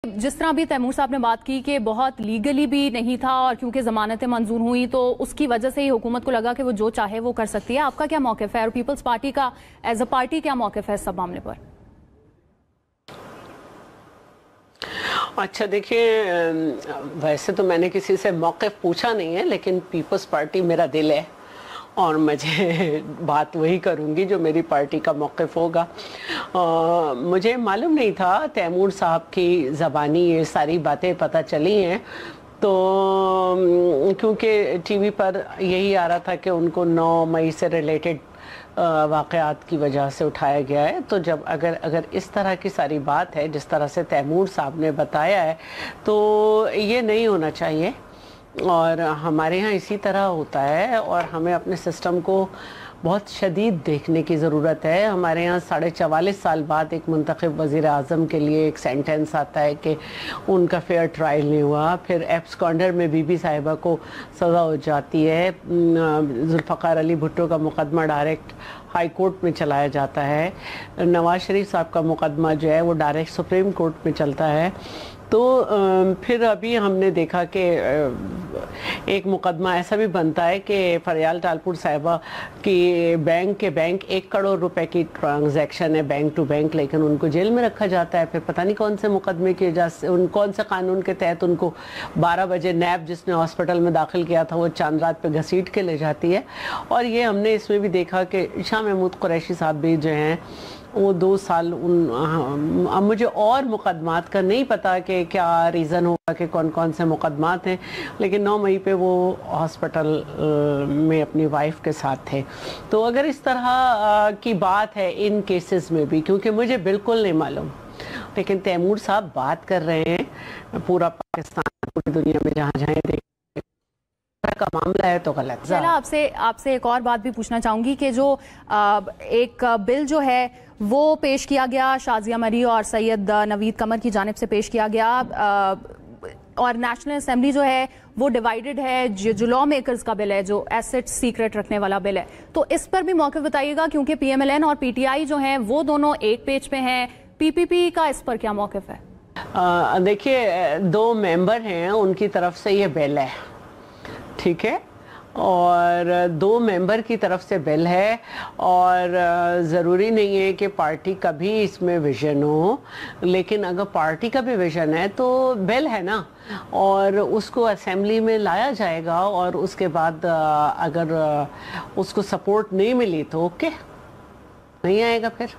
जिस तरह भी तैमूर साहब ने बात की कि बहुत लीगली भी नहीं था और क्योंकि ज़मानतें मंजूर हुई तो उसकी वजह से ही हुकूमत को लगा कि वो जो चाहे वो कर सकती है। आपका क्या मौक़िफ़ है और पीपल्स पार्टी का एज अ पार्टी क्या मौक़िफ़ है इस सब मामले पर? अच्छा देखिए, वैसे तो मैंने किसी से मौक़िफ़ पूछा नहीं है, लेकिन पीपल्स पार्टी मेरा दिल है और मुझे बात वही करूंगी जो मेरी पार्टी का मौक़िफ़ होगा। मुझे मालूम नहीं था, तैमूर साहब की ज़बानी ये सारी बातें पता चली हैं तो क्योंकि टीवी पर यही आ रहा था कि उनको 9 मई से रिलेटेड वाक़यात की वजह से उठाया गया है। तो जब अगर इस तरह की सारी बात है जिस तरह से तैमूर साहब ने बताया है तो ये नहीं होना चाहिए और हमारे यहाँ इसी तरह होता है और हमें अपने सिस्टम को बहुत शदीद देखने की ज़रूरत है। हमारे यहाँ 44.5 साल बाद एक मुंतखब वज़ीर आज़म के लिए एक सेंटेंस आता है कि उनका फेयर ट्रायल नहीं हुआ, फिर एब्सकॉन्डर में बीबी साहिबा को सज़ा हो जाती है, जुल्फ़िकार अली भुट्टो का मुकदमा डायरेक्ट हाई कोर्ट में चलाया जाता है, नवाज़ शरीफ साहब का मुकदमा जो है वो डायरेक्ट सुप्रीम कोर्ट में चलता है। तो फिर अभी हमने देखा कि एक मुकदमा ऐसा भी बनता है कि फरियाल टालपुर साहिबा की बैंक 1 करोड़ रुपए की ट्रांजैक्शन है बैंक टू बैंक, लेकिन उनको जेल में रखा जाता है। फिर पता नहीं कौन से मुकदमे की वजह से कौन से कानून के तहत उनको 12 बजे नैब जिसने हॉस्पिटल में दाखिल किया था वो चांद रात पे घसीट के ले जाती है। और ये हमने इसमें भी देखा कि शाह महमूद कुरैशी साहब भी जो हैं वो 2 साल अब मुझे और मुकदमात का नहीं पता कि क्या रीज़न होगा कि कौन कौन से मुकदमात हैं, लेकिन 9 मई पे वो हॉस्पिटल में अपनी वाइफ के साथ थे। तो अगर इस तरह की बात है इन केसेस में भी, क्योंकि मुझे बिल्कुल नहीं मालूम, लेकिन तैमूर साहब बात कर रहे हैं पूरा पाकिस्तान पूरी दुनिया में जहाँ जहाँ का मामला है तो गलत। चला आपसे एक और बात भी पूछना चाहूंगी कि जो एक बिल जो है वो पेश किया गया शाजिया मरी और सैयद नवीद कमर की जानिब से पेश किया गया और नेशनल असेंबली जो है वो डिवाइडेड है। जो लॉ मेकर्स का बिल है, जो एसेट सीक्रेट रखने वाला बिल है, तो इस पर भी मौक़िफ़ बताइएगा क्योंकि PMLN और PTI जो हैं वो दोनों एक पेज पे हैं। PPP का इस पर क्या मौक़िफ़ है? देखिए, 2 मेंबर हैं उनकी तरफ से ये बिल है, ठीक है, और 2 मेंबर की तरफ से बिल है और ज़रूरी नहीं है कि पार्टी का भी इसमें विजन हो, लेकिन अगर पार्टी का भी विजन है तो बिल है ना, और उसको असेंबली में लाया जाएगा और उसके बाद अगर उसको सपोर्ट नहीं मिली तो ओके, नहीं आएगा फिर।